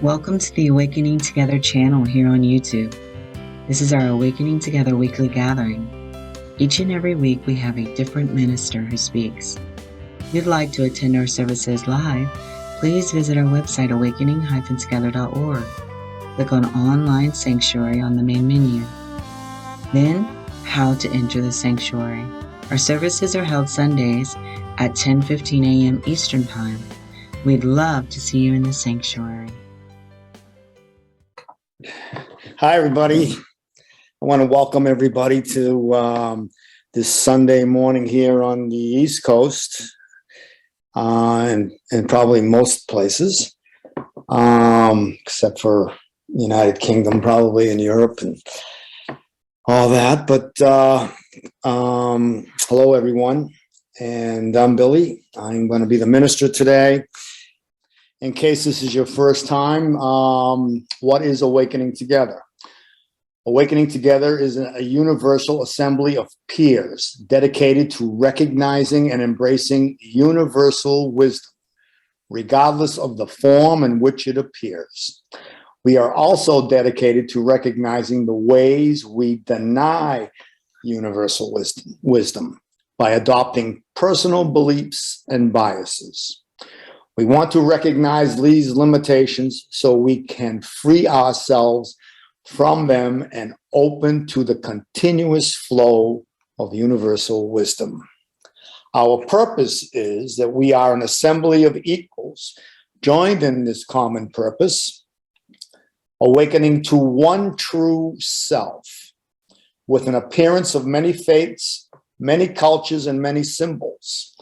Welcome to the Awakening Together channel here on YouTube. This is our Awakening Together weekly gathering. Each and every week we have a different minister who speaks. If you'd like to attend our services live, please visit our website awakening-together.org. Click on Online Sanctuary on the main menu. Then, How to Enter the Sanctuary. Our services are held Sundays at 10:15 a.m. Eastern Time. We'd love to see you in the sanctuary. Hi, everybody. I want to welcome everybody to this Sunday morning here on the East Coast and probably most places, except for United Kingdom, probably in Europe and all that. But hello, everyone. And I'm Billy. I'm going to be the minister today. In case this is your first time, what is Awakening Together? Awakening Together is a universal assembly of peers dedicated to recognizing and embracing universal wisdom, regardless of the form in which it appears. We are also dedicated to recognizing the ways we deny universal wisdom by adopting personal beliefs and biases. We want to recognize these limitations so we can free ourselves from them and open to the continuous flow of universal wisdom. Our purpose is that we are an assembly of equals, joined in this common purpose, awakening to one true self, with an appearance of many faiths, many cultures, and many symbols.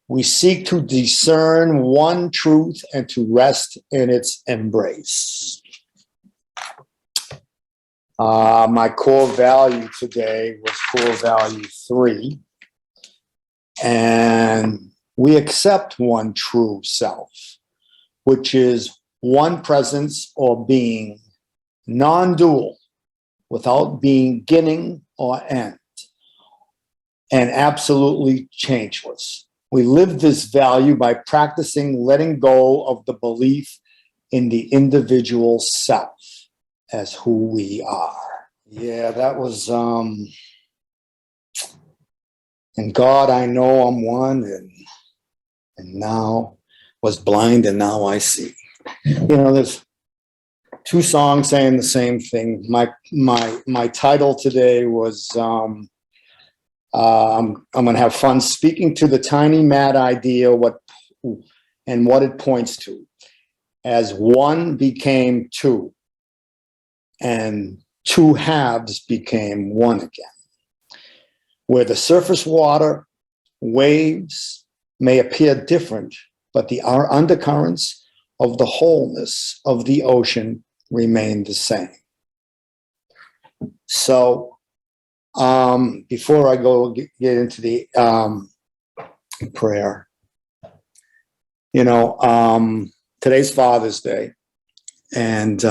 We seek to discern one truth and to rest in its embrace. My core value today was core value 3. And we accept one true self, which is one presence or being, non-dual, without beginning or end, and absolutely changeless. We live this value by practicing letting go of the belief in the individual self as who we are. Yeah, that was, and God, I know I'm one, and now was blind and now I see. There's two songs saying the same thing. My title today was, I'm going to have fun speaking to the tiny mad idea what it points to, as one became two and two halves became one again, where the surface water waves may appear different, but the undercurrents of the wholeness of the ocean remain the same. So before I get into the prayer, today's Father's Day, and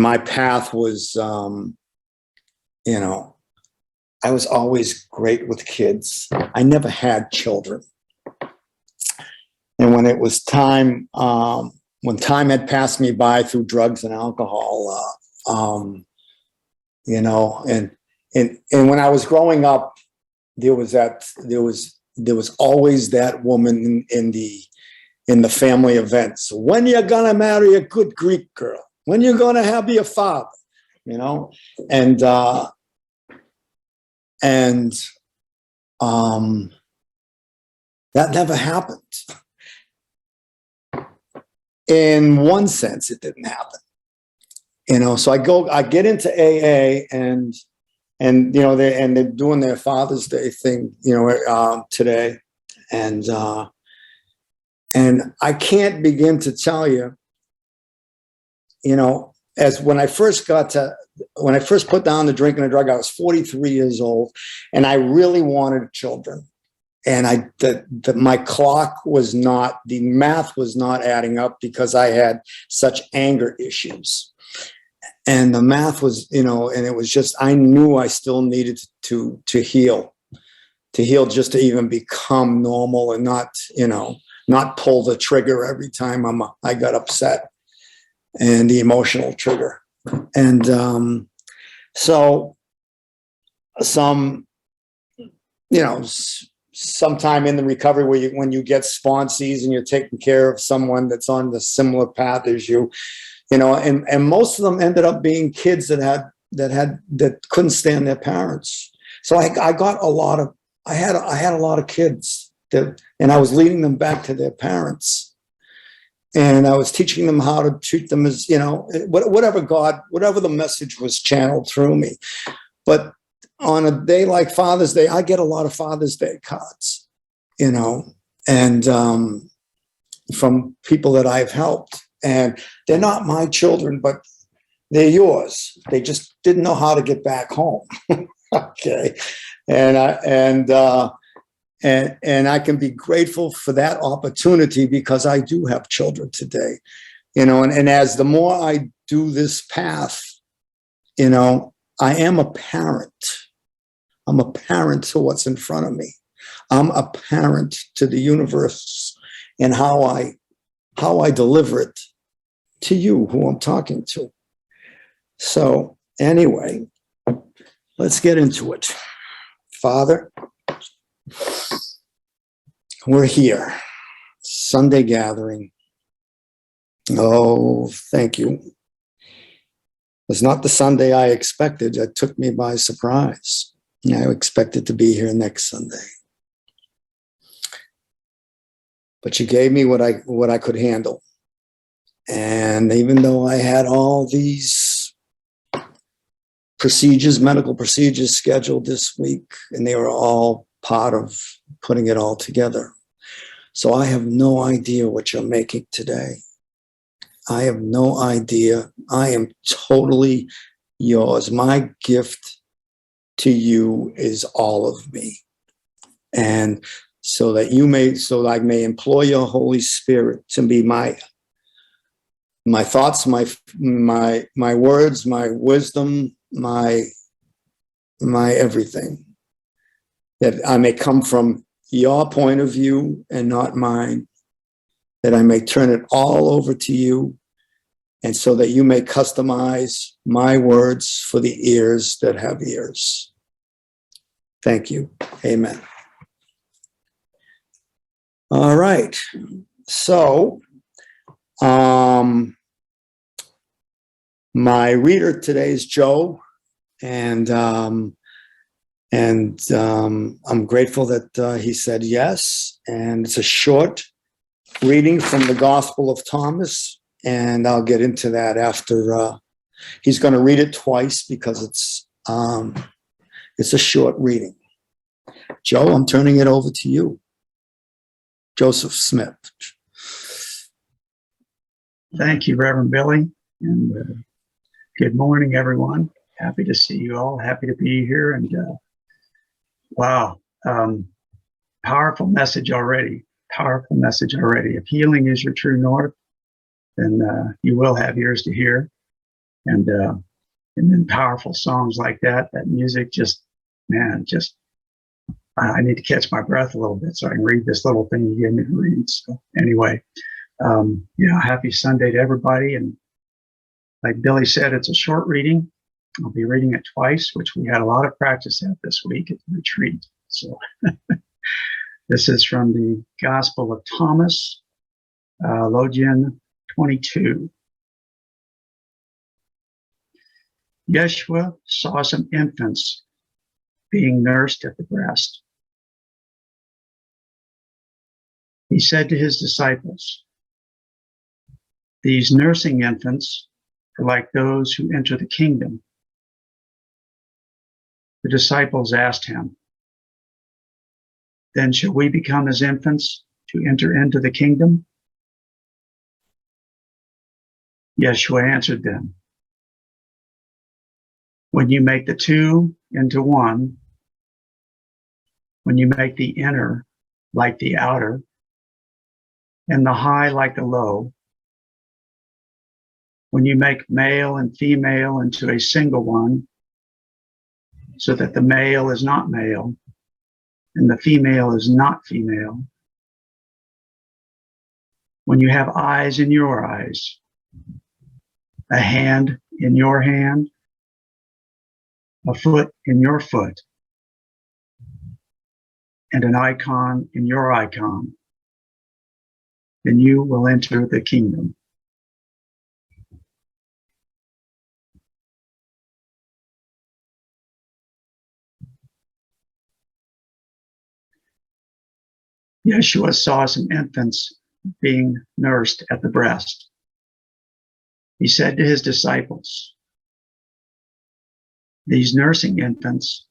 my path was, I was always great with kids. I never had children, and when it was time, when time had passed me by through drugs and alcohol, and when I was growing up, there was always that woman in the family events. When you're gonna marry a good Greek girl? When you're gonna be a father? And that never happened. In one sense, it didn't happen. So I get into AA and they're doing their Father's Day thing, today. And I can't begin to tell you, as when I first put down the drink and the drug, I was 43 years old and I really wanted children. And my clock was not, the math was not adding up because I had such anger issues. And the math was, and it was just, I knew I still needed to heal just to even become normal and not pull the trigger every time I got upset. and the emotional trigger. And so some, sometime in the recovery when you get sponsees and you're taking care of someone that's on the similar path as you, and most of them ended up being kids that couldn't stand their parents. So I had a lot of kids and I was leading them back to their parents. And I was teaching them how to treat them as, whatever the message was channeled through me. But on a day like Father's Day, I get a lot of Father's Day cards, and from people that I've helped. And they're not my children, but they're yours. They just didn't know how to get back home. Okay. And I can be grateful for that opportunity because I do have children today, and as the more I do this path, I am a parent. I'm a parent to what's in front of me. I'm a parent to the universe and how I deliver it to you, who I'm talking to. So anyway, let's get into it. Father, we're here. Sunday gathering. Oh, thank you. It's not the Sunday I expected. It took me by surprise. I expected to be here next Sunday. But you gave me what I could handle. And even though I had all these medical procedures scheduled this week, and they were all part of putting it all together. So I have no idea what you're making today. I have no idea. I am totally yours. My gift to you is all of me. And so that I may employ your Holy Spirit to be my thoughts, my words, my wisdom, my everything. That I may come from your point of view and not mine. That I may turn it all over to you, and so that you may customize my words for the ears that have ears. Thank you. Amen. All right. So, my reader today is Joe, and I'm grateful that he said yes. And it's a short reading from the Gospel of Thomas, and I'll get into that after. He's going to read it twice because it's a short reading. Joe, I'm turning it over to you. Joseph Smith. Thank you, Reverend Billy, and good morning, everyone. Happy to see you all. Happy to be here, and wow, powerful message already. Powerful message already. If healing is your true north, then you will have ears to hear, and then powerful songs like that. That music, I need to catch my breath a little bit so I can read this little thing you gave me to read. So anyway, happy Sunday to everybody. And like Billy said, it's a short reading. I'll be reading it twice, which we had a lot of practice at this week at the retreat. So this is from the Gospel of Thomas, Logion 22. Yeshua saw some infants being nursed at the breast. He said to his disciples, "These nursing infants are like those who enter the kingdom." The disciples asked him, "Then shall we become as infants to enter into the kingdom?" Yeshua answered them, "When you make the two into one, when you make the inner like the outer, and the high like the low, when you make male and female into a single one, so that the male is not male and the female is not female, when you have eyes in your eyes a hand in your hand, a foot in your foot, and an icon in your icon, then you will enter the kingdom. Yeshua saw some infants being nursed at the breast. He said to his disciples, "These nursing infants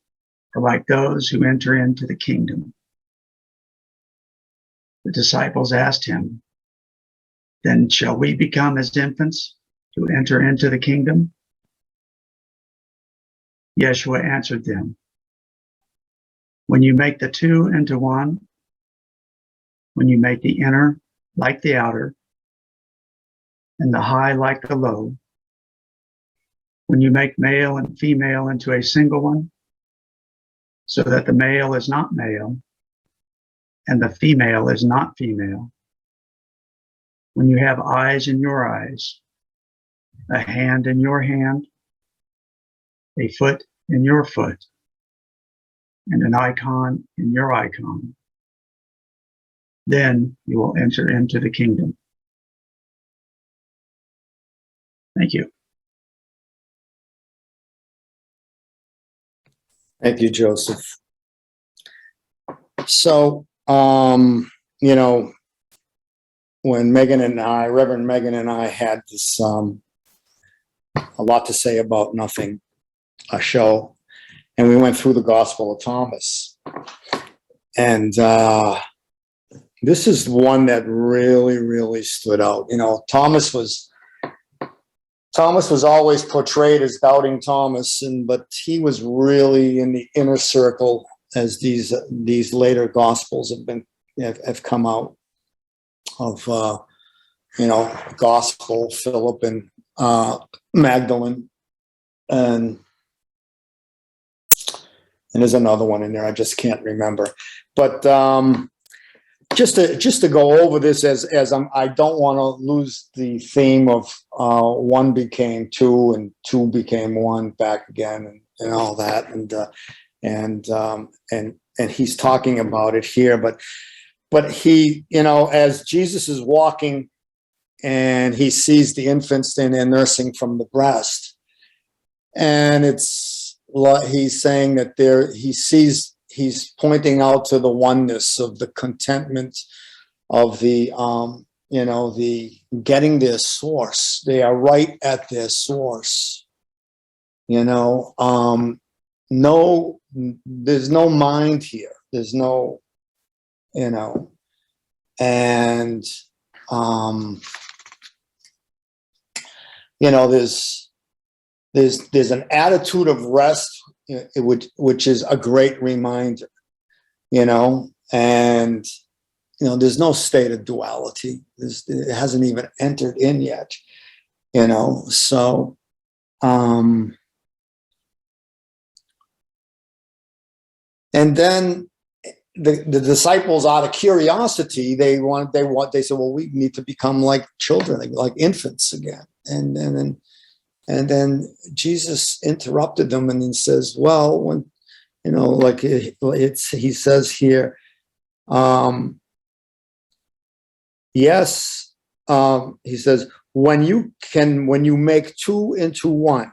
are like those who enter into the kingdom." The disciples asked him, "Then shall we become as infants to enter into the kingdom?" Yeshua answered them, "When you make the two into one, when you make the inner like the outer, and the high like the low, when you make male and female into a single one, so that the male is not male, and the female is not female, when you have eyes in your eyes, a hand in your hand, a foot in your foot, and an icon in your icon, then you will enter into the kingdom." Thank you. Thank you, Joseph. So, when Reverend Megan and I had this, a lot to say about nothing, a show, and we went through the Gospel of Thomas. And this is one that really, really stood out. Thomas was always portrayed as doubting Thomas, but he was really in the inner circle as these later Gospels have come out of, Gospel, Philip and Magdalene, and there's another one in there I just can't remember. But just to go over this as I don't want to lose the theme of one became two and two became one back again and all that, and he's talking about it here, but he, as Jesus is walking and he sees the infants and they're nursing from the breast, and he's saying that he's pointing out to the oneness of the contentment of the getting their source. They are right at their source. No, there's no mind here. There's no, and there's an attitude of rest, which is a great reminder, and there's no state of duality. It hasn't even entered in yet, so and then the disciples, out of curiosity, they said, well, we need to become like children, like infants again, and then Jesus interrupted them and he says, well, when, he says here, yes, he says, when you make two into one,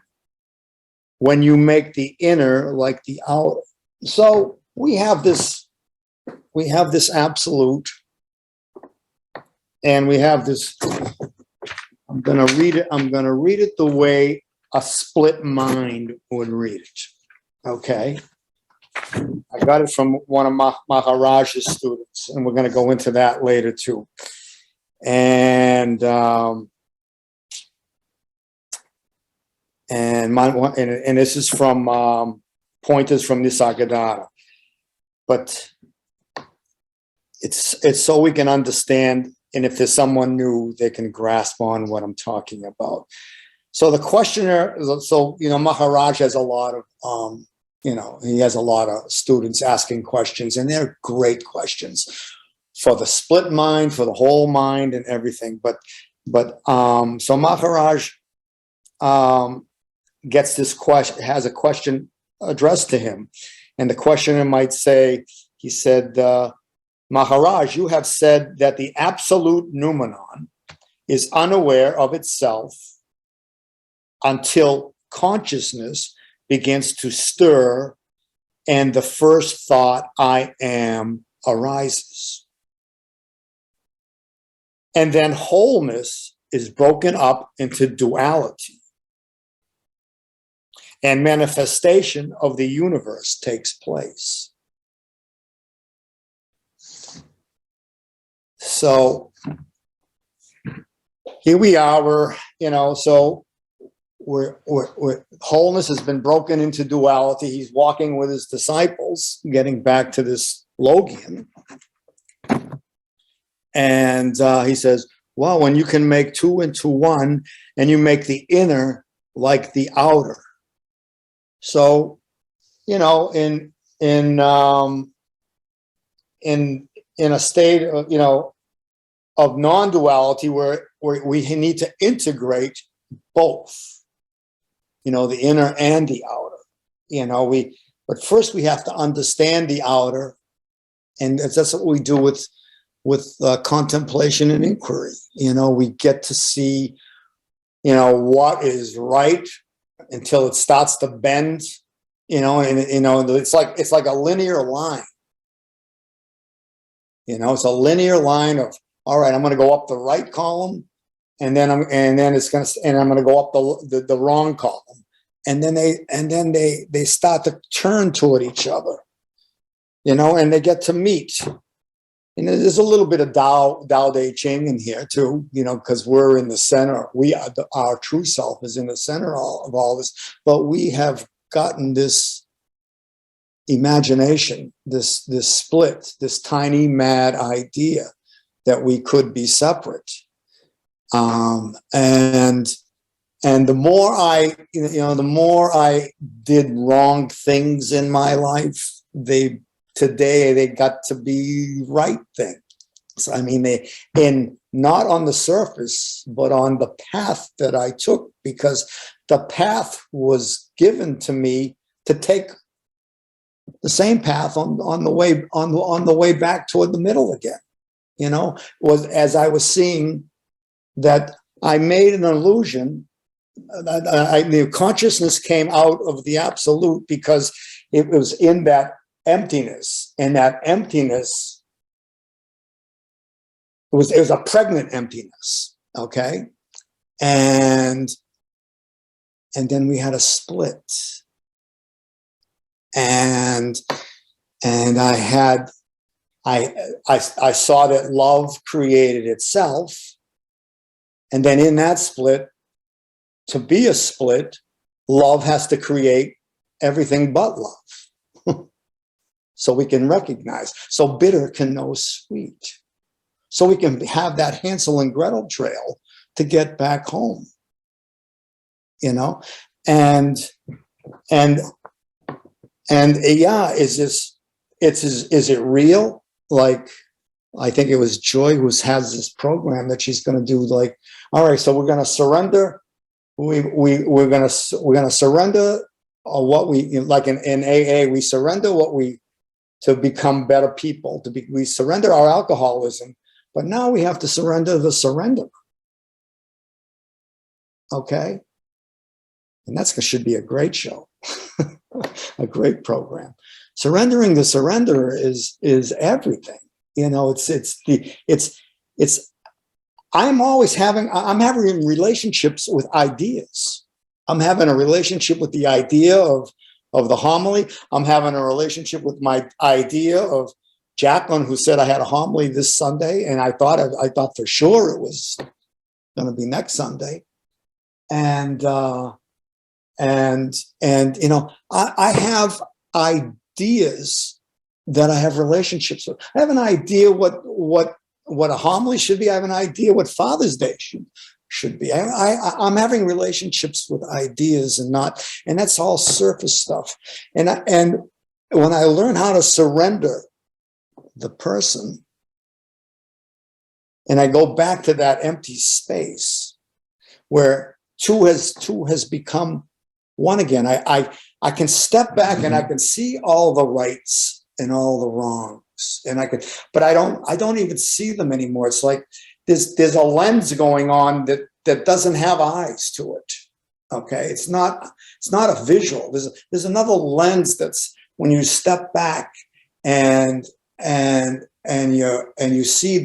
when you make the inner like the outer. So we have this absolute, and we have this, I'm going to read it the way a split mind would read it. Okay. I got it from one of Maharaj's students, and we're going to go into that later too. And this is from pointers from Nisargadatta. But it's so we can understand, and if there's someone new, they can grasp on what I'm talking about. So the questioner, Maharaj has a lot of, he has a lot of students asking questions, and they're great questions for the split mind, for the whole mind, and everything. So Maharaj gets this question, has a question addressed to him. And the questioner might say, he said, Maharaj, you have said that the absolute noumenon is unaware of itself until consciousness begins to stir and the first thought, I am, arises. And then wholeness is broken up into duality. And manifestation of the universe takes place. So here we are, we're wholeness has been broken into duality. He's walking with his disciples, getting back to this Logion. And he says, well, when you can make two into one and you make the inner like the outer. So, in a state of, of non-duality where we need to integrate both, the inner and the outer, but first we have to understand the outer. And that's what we do with contemplation and inquiry. We get to see, what is right until it starts to bend, it's like a linear line. It's a linear line of, all right, I'm going to go up the right column, and then I'm going to go up the wrong column, and then they start to turn toward each other, and they get to meet. And there's a little bit of Tao Te Ching in here too, because we're in the center. Our true self is in the center of all this, but we have gotten this imagination, this split, this tiny mad idea that we could be separate. And the more the more I did wrong things in my life, today they got to be right things. I mean, not on the surface, but on the path that I took, because the path was given to me to take the same path on the way back toward the middle again. Was as I was seeing that I made an illusion. The consciousness came out of the absolute because it was in that emptiness, and that emptiness it was a pregnant emptiness, okay, and then we had a split, and I saw that love created itself, and then in that split, to be a split, love has to create everything but love. So we can recognize, so bitter can know sweet. So we can have that Hansel and Gretel trail to get back home, and yeah, is it real? Like, I think it was Joy who has this program that she's going to do, like, all right, so we're going to surrender. We're going to surrender what we, like in AA, we surrender to become better people, we surrender our alcoholism, but now we have to surrender the surrender. Okay? And that should be a great show, a great program. Surrendering the surrender is everything. I'm having relationships with ideas. I'm having a relationship with the idea of the homily. I'm having a relationship with my idea of Jacqueline, who said I had a homily this Sunday, and I thought for sure it was going to be next Sunday. And I have ideas that I have relationships with. I have an idea what a homily should be. I have an idea what Father's Day should be. I'm having relationships with ideas and that's all surface stuff. And when I learn how to surrender the person, and I go back to that empty space where two has become one again. I can step back and I can see all the rights and all the wrongs, and but I don't even see them anymore. It's like there's a lens going on that doesn't have eyes to it. Okay, it's not a visual. There's another lens that's when you step back and you see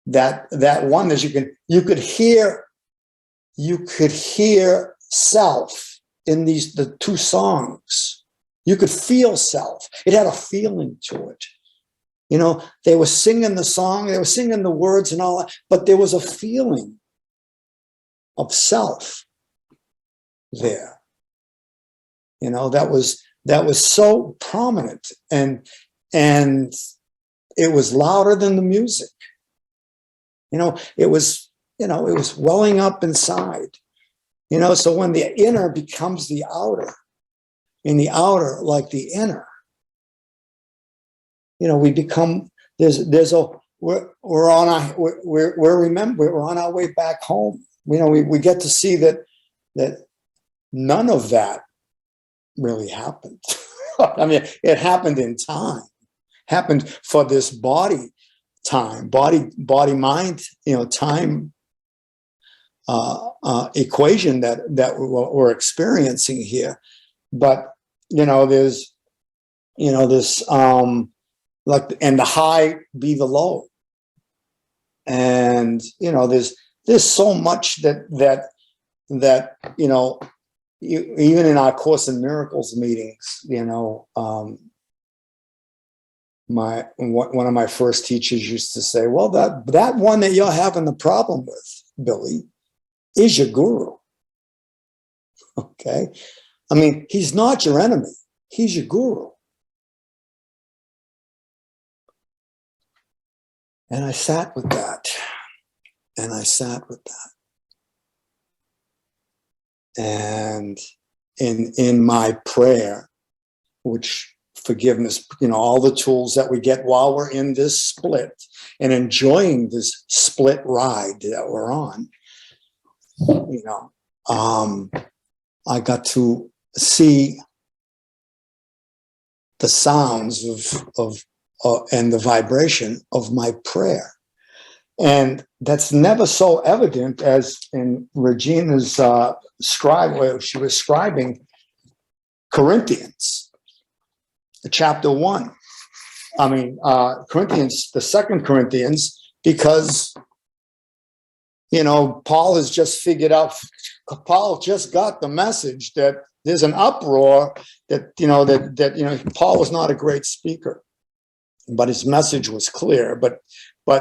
that oneness. You could hear self in the two songs. You could feel self. It had a feeling to it. You know, they were singing the song, they were singing the words and all that, but there was a feeling of self there. You know, that was so prominent, and it was louder than the music. It was welling up inside. So when the inner becomes the outer, and the outer like the inner, we become we're on our way back home. We get to see that none of that really happened. I mean, it happened in time, happened for this body mind, time equation that we're experiencing here. But there's this and the high be the low, and there's so much that even in our Course in Miracles meetings, one of my first teachers used to say, well, that one that you're having the problem with, Billy, is your guru. Okay? I mean, he's not your enemy. He's your guru. And I sat with that. And in my prayer, which forgiveness, all the tools that we get while we're in this split and enjoying this split ride that we're on, I got to see the sounds of and the vibration of my prayer. And that's never so evident as in Regina's scribe, where she was scribing Corinthians, chapter 1. I mean, Corinthians, the 2 Corinthians, because, Paul has just figured out, Paul just got the message that there's an uproar that Paul was not a great speaker, but his message was clear. But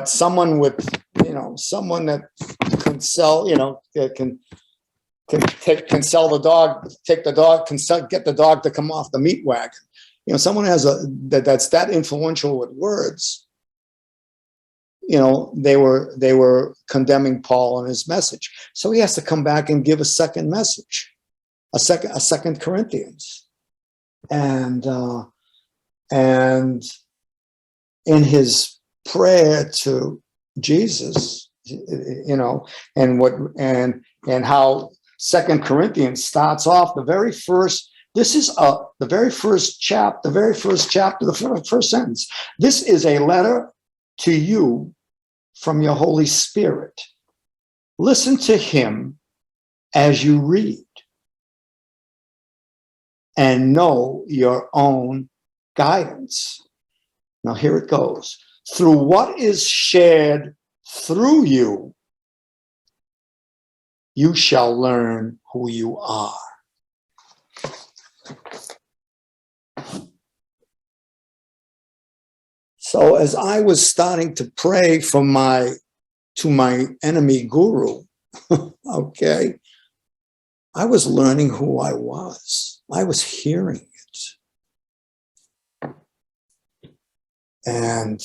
someone with, someone that can sell, can sell the dog, get the dog to come off the meat wagon. Someone has that's that influential with words. They were condemning Paul and his message. So he has to come back and give a second message, a second Corinthians. And in his prayer to Jesus, and how 2 Corinthians starts off the very first. This is the very first chapter, the first sentence. This is a letter to you from your Holy Spirit. Listen to him as you read, and know your own guidance. Now here it goes. Through what is shared through you, you shall learn who you are. So as I was starting to pray to my enemy guru, okay, I was learning who I was. I was hearing it. And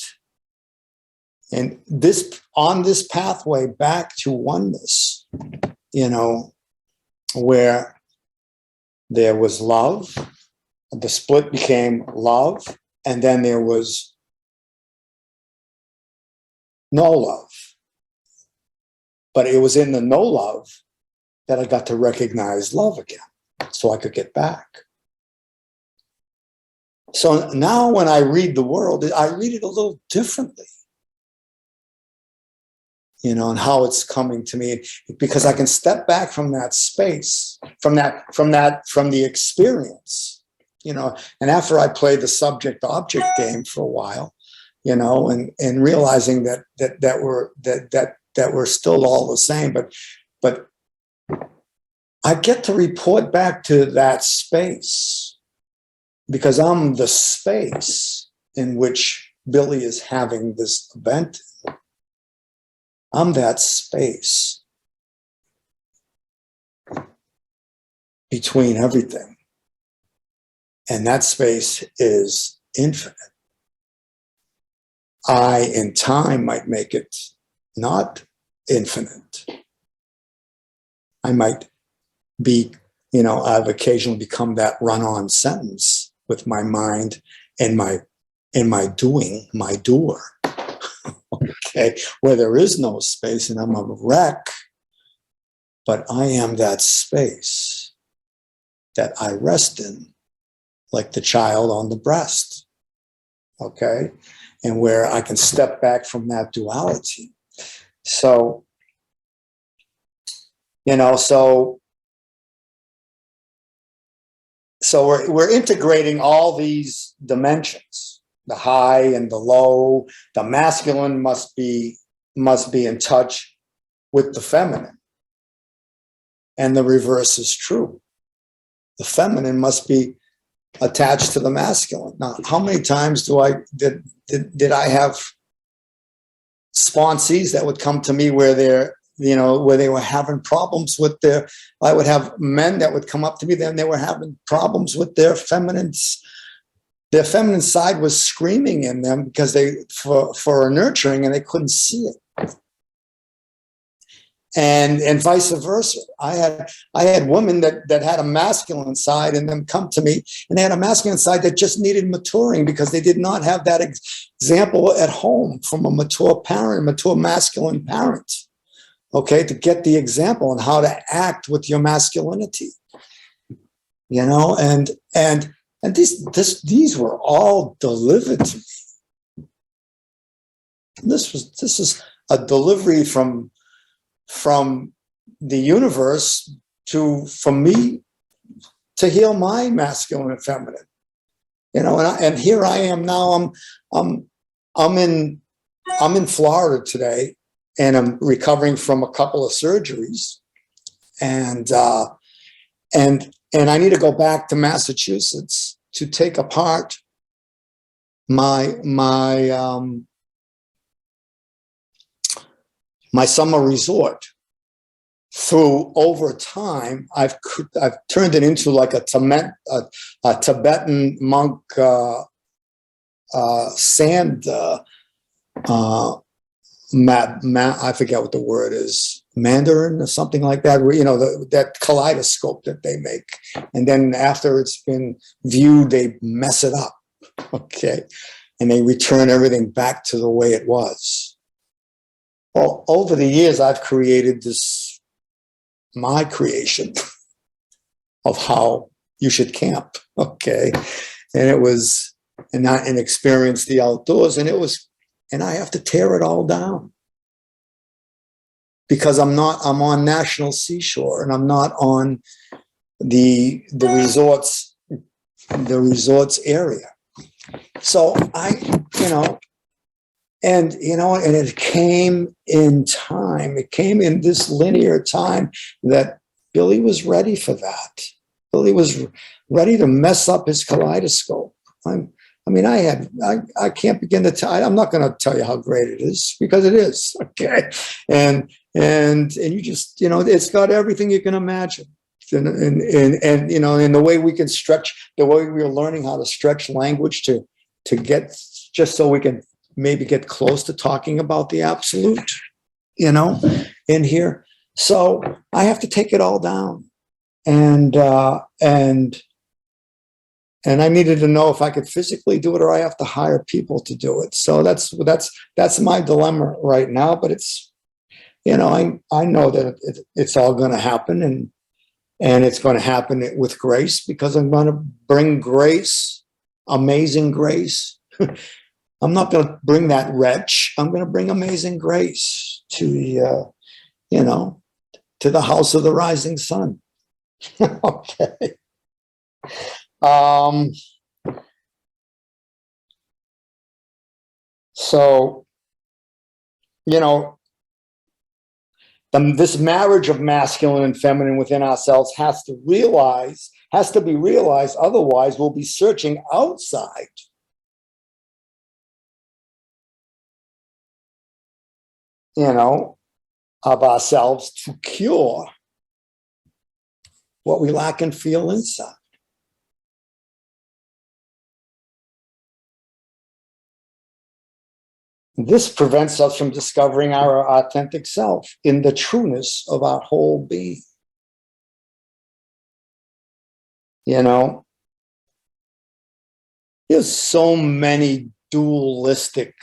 this, on this pathway back to oneness, where there was love, the split became love, and then there was no love. But it was in the no love that I got to recognize love again, so I could get back. So now when I read the world, I read it a little differently, you know, and how it's coming to me, because I can step back from that space, from the experience, you know. And after I played the subject-object game for a while, you know, and realizing that we're still all the same, but I get to report back to that space because I'm the space in which Billy is having this event. I'm that space between everything. And that space is infinite. I, in time, might make it not infinite. I might be, you know, I've occasionally become that run-on sentence with my mind and my doing, my doer. Okay, where there is no space and I'm a wreck, but I am that space that I rest in, like the child on the breast. Okay, and where I can step back from that duality. So, you know, so we're integrating all these dimensions. The high and the low. The masculine must be in touch with the feminine, and the reverse is true. The feminine must be attached to the masculine. Now, how many times did I have sponsees that would come to me where they were having problems with I would have men that would come up to me, then they were having problems with their feminines. Their feminine side was screaming in them because for a nurturing, and they couldn't see it. And vice versa. I had women that had a masculine side and then come to me, and they had a masculine side that just needed maturing because they did not have that example at home from a mature parent, a mature masculine parent. Okay, to get the example on how to act with your masculinity. You know, and these were all delivered to me. This is a delivery from the universe for me to heal my masculine and feminine. You know, and here I am now. I'm in Florida today, and I'm recovering from a couple of surgeries, and I need to go back to Massachusetts to take apart my summer resort. Through over time, I've turned it into like a Tibetan monk sand I forget what the word is. Mandarin or something like that, where, you know, that kaleidoscope that they make, and then after it's been viewed, they mess it up, okay, and they return everything back to the way it was. Well, over the years, I've created my creation of how you should camp, okay, and it was, and experience the outdoors, and I have to tear it all down. Because I'm on National Seashore, and I'm not on the resorts area. So and it came in time. It came in this linear time that Billy was ready for that. Billy was ready to mess up his kaleidoscope. I can't begin to tell. I'm not going to tell you how great it is, because it is, okay. And you just, it's got everything you can imagine. And in the way we can stretch, the way we're learning how to stretch language to get, just so we can maybe get close to talking about the absolute, in here. So I have to take it all down. And I needed to know if I could physically do it, or I have to hire people to do it. So that's my dilemma right now. But I know that it's all going to happen, and it's going to happen with grace, because I'm going to bring grace, amazing grace. I'm not going to bring that wretch. I'm going to bring amazing grace to the, to the house of the rising sun. Okay. So, this marriage of masculine and feminine within ourselves has to be realized. Otherwise, we'll be searching outside. Of ourselves to cure what we lack and feel inside. This prevents us from discovering our authentic self in the trueness of our whole being. There's so many dualistic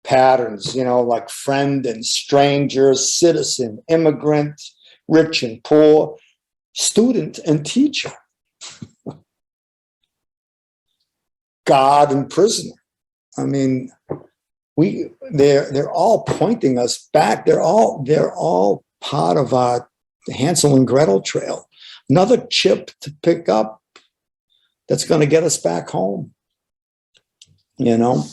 patterns, like friend and stranger, citizen, immigrant, rich and poor, student and teacher, God and prisoner. I mean, they're all pointing us back. They're all part of our Hansel and Gretel trail. Another chip to pick up that's going to get us back home. To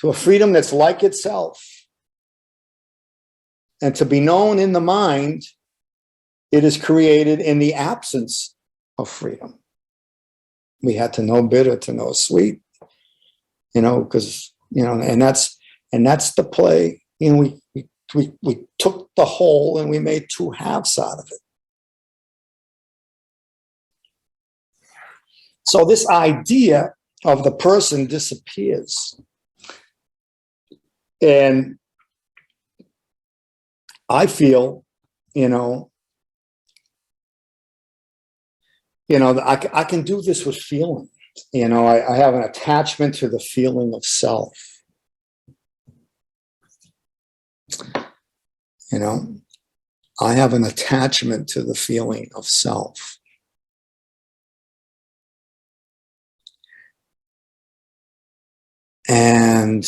a freedom, that's like itself, and to be known in the mind. It is created in the absence of freedom. We had to know bitter to know sweet, because and that's the play. We took the whole and we made two halves out of it. So this idea of the person disappears. And I feel, I can do this with feeling. I have an attachment to the feeling of self. I have an attachment to the feeling of self. And,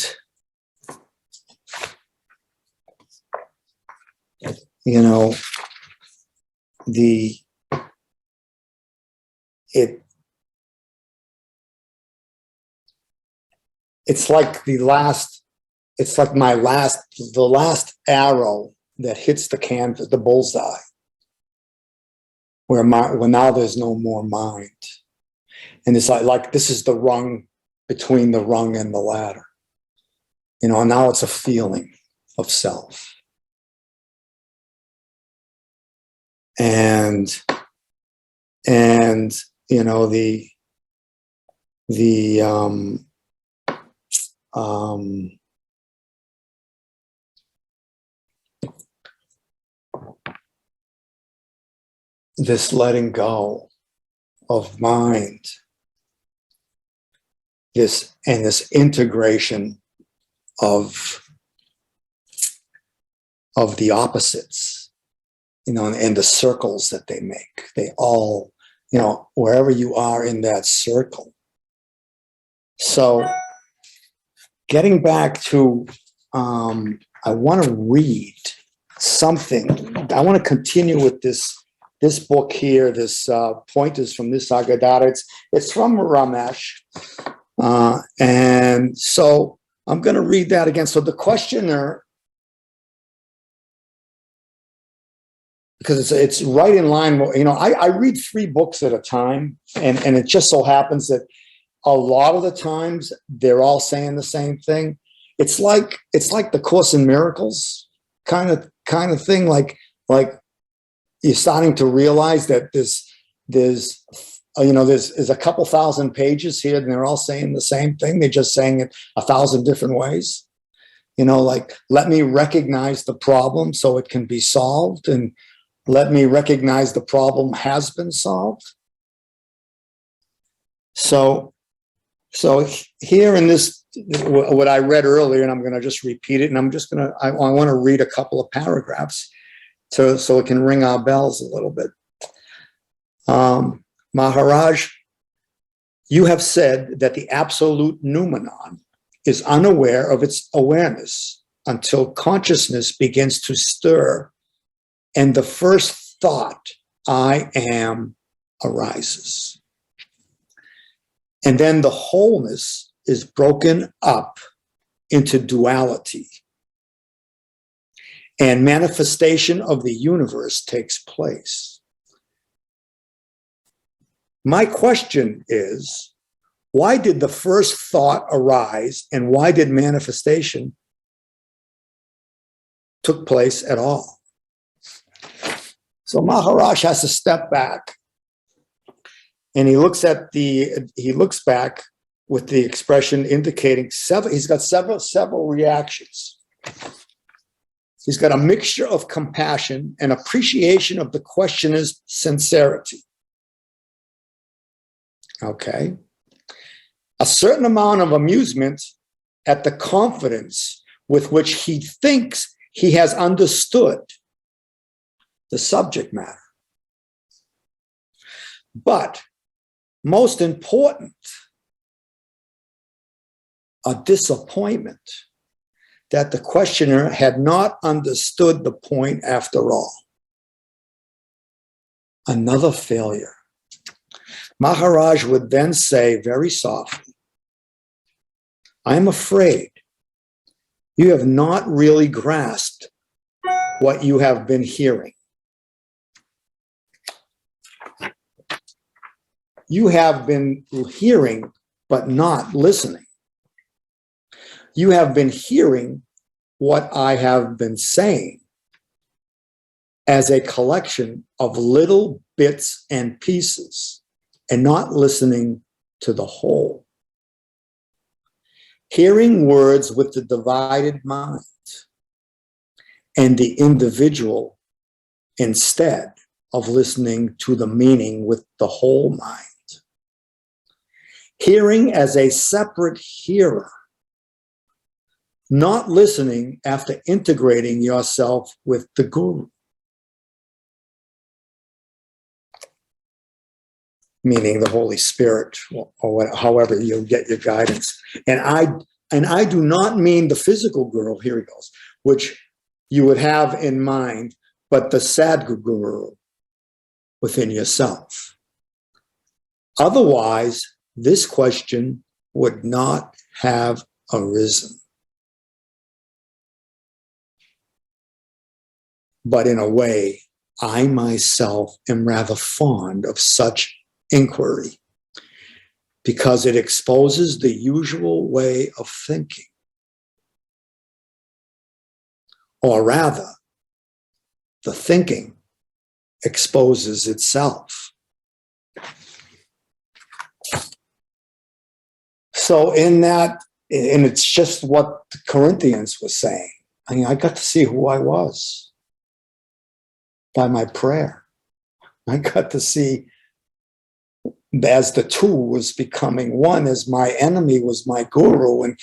it's like the last arrow that hits the canvas, the bullseye, where now there's no more mind. And it's like this is the rung between the rung and the ladder. And now it's a feeling of self. And this letting go of mind, this integration of the opposites, and the circles that they make. They all, wherever you are in that circle. So getting back to, I want to read something. I want to continue with this book here. This point is from Nisargadatta. It's from Ramesh. And so I'm going to read that again. So the questioner, because it's right in line. I read 3 books at a time, and it just so happens that a lot of the times they're all saying the same thing. It's like the Course in Miracles kind of thing. Like you're starting to realize that there's a couple thousand pages here, and they're all saying the same thing. They're just saying it 1,000 different ways. Like, let me recognize the problem so it can be solved, and let me recognize the problem has been solved. So So here in this, what I read earlier, and I'm going to just repeat it, and I want to read a couple of paragraphs so it can ring our bells a little bit. Maharaj, you have said that the absolute noumenon is unaware of its awareness until consciousness begins to stir and the first thought, I am, arises. And then the wholeness is broken up into duality, and manifestation of the universe takes place. My question is, why did the first thought arise, and why did manifestation took place at all? So Maharaj has to step back, and he looks back with the expression indicating he's got several reactions. He's got a mixture of compassion and appreciation of the questioner's sincerity. Okay. A certain amount of amusement at the confidence with which he thinks he has understood the subject matter. But most important, a disappointment that the questioner had not understood the point after all. Another failure. Maharaj would then say very softly, I am afraid you have not really grasped what you have been hearing. You have been hearing, but not listening. You have been hearing what I have been saying as a collection of little bits and pieces, and not listening to the whole. Hearing words with the divided mind and the individual instead of listening to the meaning with the whole mind. Hearing as a separate hearer, not listening after integrating yourself with the guru. Meaning the Holy Spirit, or however you get your guidance. And I do not mean the physical guru, here he goes, which you would have in mind, but the Sadguru within yourself. Otherwise, this question would not have arisen. But in a way, I myself am rather fond of such inquiry because it exposes the usual way of thinking. Or rather, the thinking exposes itself. So in that, and it's just what the Corinthians was saying. I mean, I got to see who I was by my prayer. I got to see as the two was becoming one, as my enemy was my guru, and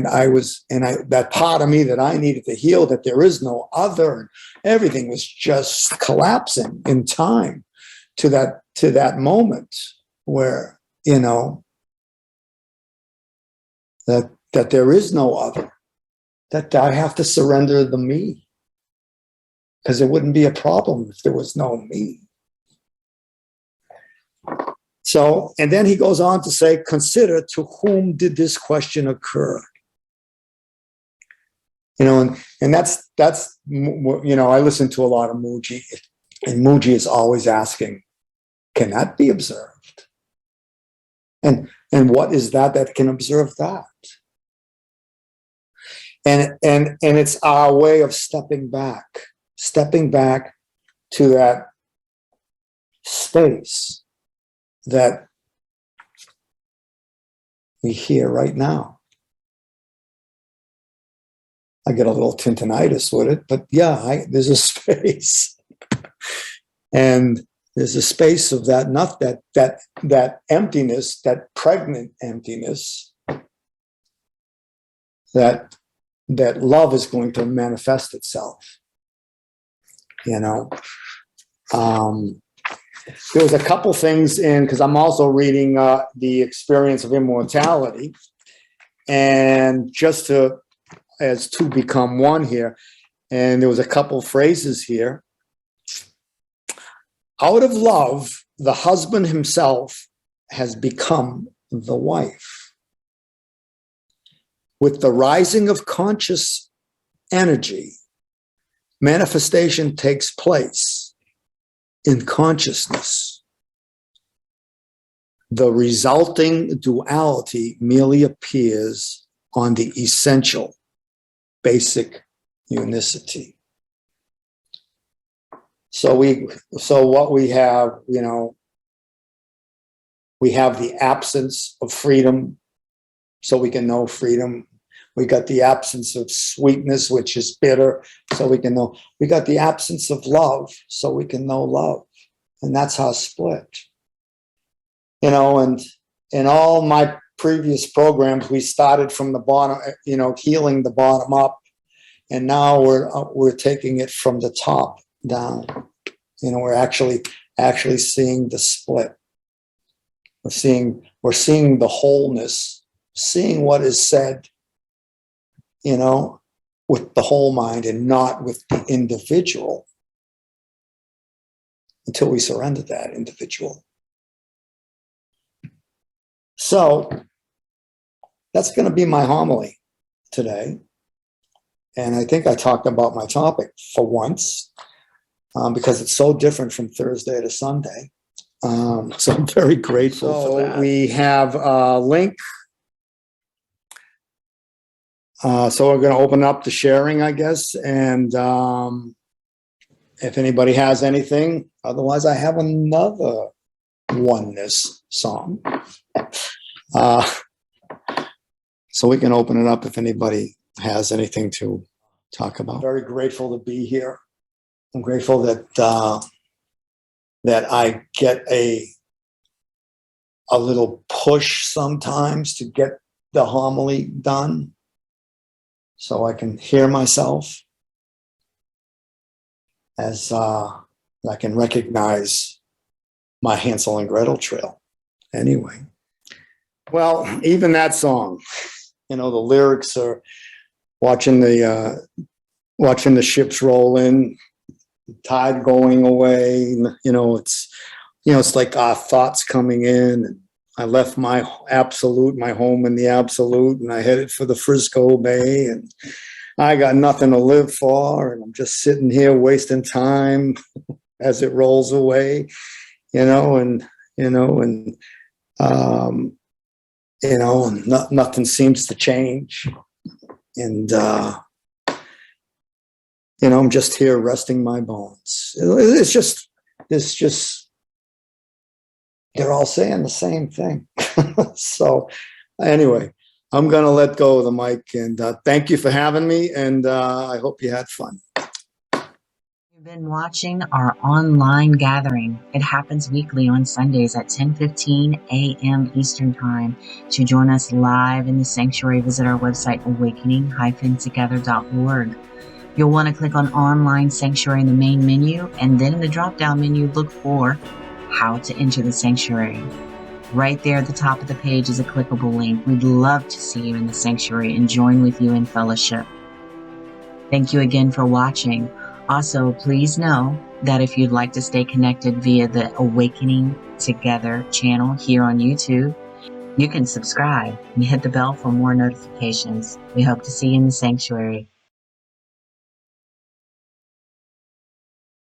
that part of me that I needed to heal, that there is no other, and everything was just collapsing in time to that moment where, you know, that there is no other, that I have to surrender the me, because it wouldn't be a problem if there was no me. So, and then he goes on to say, consider to whom did this question occur? You know, and that's, you know, I listen to a lot of Mooji, and Mooji is always asking, can that be observed? And what is that can observe that? And it's our way of stepping back to that space that we hear right now. I get a little tinnitus with it, but yeah, there's a space. And There's a space of that, not that emptiness, that pregnant emptiness, that love is going to manifest itself. You know, there was a couple things because I'm also reading the Experience of Immortality, and just as two become one here, and there was a couple phrases here. Out of love, the husband himself has become the wife. With the rising of conscious energy, manifestation takes place in consciousness. The resulting duality merely appears on the essential, basic unicity. So what we have, you know, we have the absence of freedom, so we can know freedom. We got the absence of sweetness, which is bitter, so we can know. We got the absence of love, so we can know love. And that's how split. You know, and in all my previous programs, we started from the bottom, you know, healing the bottom up. And now we're taking it from the top down. You know, we're actually seeing the split. We're seeing the wholeness, seeing what is said, you know, with the whole mind and not with the individual, until we surrender that individual. So that's going to be my homily today. And I think I talked about my topic for once, because it's so different from Thursday to Sunday. So I'm very grateful for that. We have a link. So we're going to open up the sharing, I guess. And if anybody has anything, otherwise I have another oneness song. So we can open it up if anybody has anything to talk about. I'm very grateful to be here. I'm grateful that I get a little push sometimes to get the homily done, so I can hear myself, as I can recognize my Hansel and Gretel trail. Anyway, well, even that song, you know, the lyrics are watching the ships roll in, tide going away. You know, it's like our thoughts coming in. And I left my absolute, my home in the absolute, and I headed for the Frisco Bay, and I got nothing to live for, and I'm just sitting here wasting time as it rolls away, and nothing seems to change. And, I'm just here resting my bones. It's just, they're all saying the same thing. So anyway, I'm going to let go of the mic, and thank you for having me. And I hope you had fun. You've been watching our online gathering. It happens weekly on Sundays at 10:15 a.m. Eastern Time. To join us live in the sanctuary, visit our website, awakening-together.org. You'll want to click on Online Sanctuary in the main menu, and then in the drop-down menu, look for How to Enter the Sanctuary. Right there at the top of the page is a clickable link. We'd love to see you in the sanctuary and join with you in fellowship. Thank you again for watching. Also, please know that if you'd like to stay connected via the Awakening Together channel here on YouTube, you can subscribe and hit the bell for more notifications. We hope to see you in the sanctuary.